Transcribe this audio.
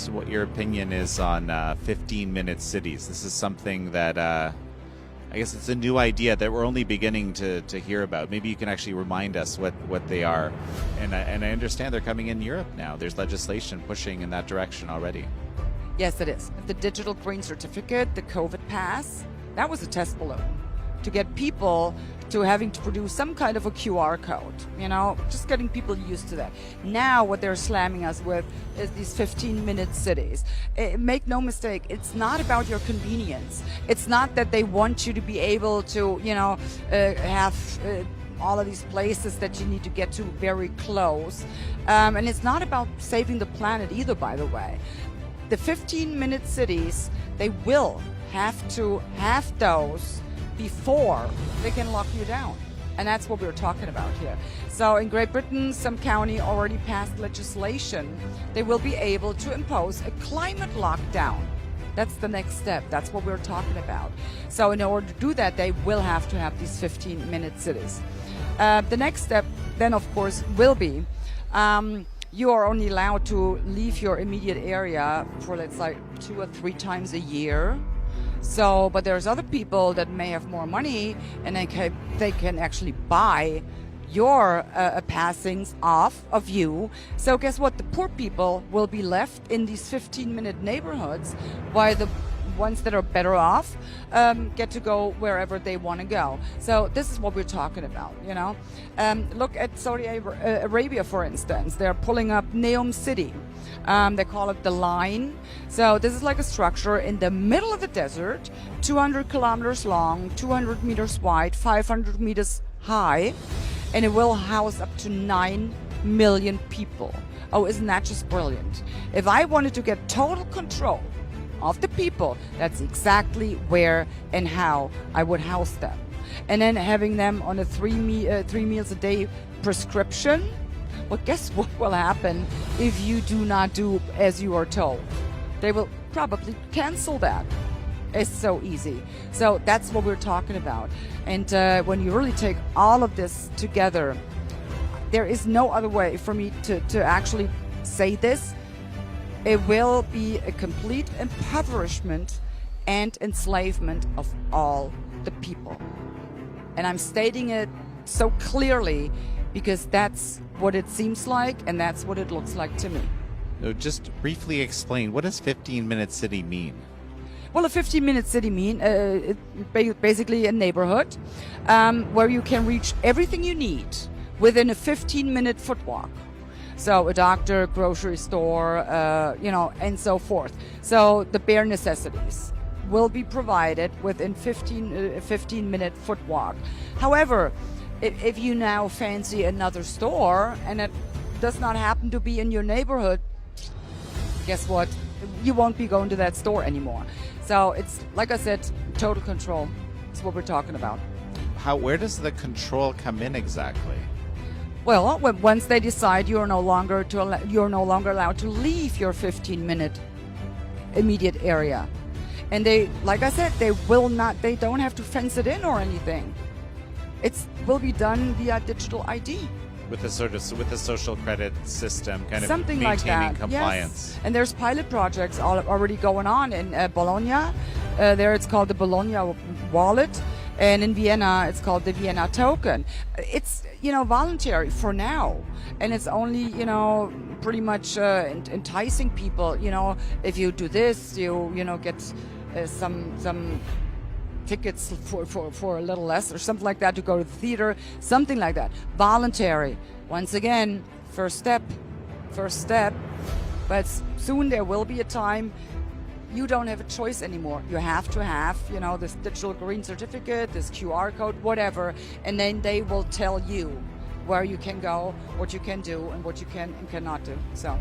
What your opinion is on 15-minute cities. This is something that I guess it's a new idea that we're only beginning to hear about. Maybe you can actually remind us what they are. And I understand they're coming in Europe now. There's legislation pushing in that direction already. Yes, it is. The digital green certificate, the COVID pass, that was a test balloon to get people to having to produce some kind of a QR code, just getting people used to that. Now what they're slamming us with is these 15-minute cities. Make no mistake, it's not about your convenience. It's not that they want you to be able to, have all of these places that you need to get to very close. And it's not about saving the planet either, by the way. The 15-minute cities, they will have to have those before they can lock you down. And that's what we're talking about here. So in Great Britain, some county already passed legislation. They will be able to impose a climate lockdown. That's the next step. That's what we're talking about. So in order to do that, they will have to have these 15-minute cities. The next step then, of course, will be you are only allowed to leave your immediate area for, let's say, 2 or 3 times a year. So, but there's other people that may have more money and they can actually buy your passings off of you. So guess what? The poor people will be left in these 15-minute neighborhoods while the ones that are better off get to go wherever they want to go. So this is what we're talking about, Look at Saudi Arabia, for instance. They're pulling up Neom City. They call it the Line. So this is like a structure in the middle of the desert, 200 kilometers long, 200 meters wide, 500 meters high, and it will house up to 9 million people. Oh, isn't that just brilliant? If I wanted to get total control of the people, that's exactly where and how I would house them. And then having them on a 3 meals a day prescription. Well, guess what will happen if you do not do as you are told? They will probably cancel that. It's so easy. So that's what we're talking about. And when you really take all of this together, there is no other way for me to actually say this. It will be a complete impoverishment and enslavement of all the people. And I'm stating it so clearly because that's what it seems like and that's what it looks like to me. So just briefly explain, what does 15-minute city mean? Well, a 15-minute city mean basically a neighborhood where you can reach everything you need within a 15-minute foot walk. So a doctor, grocery store, and so forth. So the bare necessities will be provided within 15-minute foot walk. However, if you now fancy another store and it does not happen to be in your neighborhood, guess what? You won't be going to that store anymore. So it's, like I said, total control. That's what we're talking about. Where does the control come in exactly? Well, once they decide you're no longer allowed to leave your 15-minute immediate area. And they, like I said, they don't have to fence it in or anything. It will be done via digital ID. With the social credit system, kind something of maintaining like that. compliance. Yes. And there's pilot projects already going on in Bologna. There it's called the Bologna wallet. And in Vienna, it's called the Vienna token. It's, voluntary for now. And it's only, pretty much enticing people. If you do this, you get some tickets for a little less or something like that to go to the theater, something like that. Voluntary. Once again, first step. But soon there will be a time you don't have a choice anymore. You have to have, this digital green certificate, this QR code, whatever, and then they will tell you where you can go, what you can do, and what you can and cannot do. So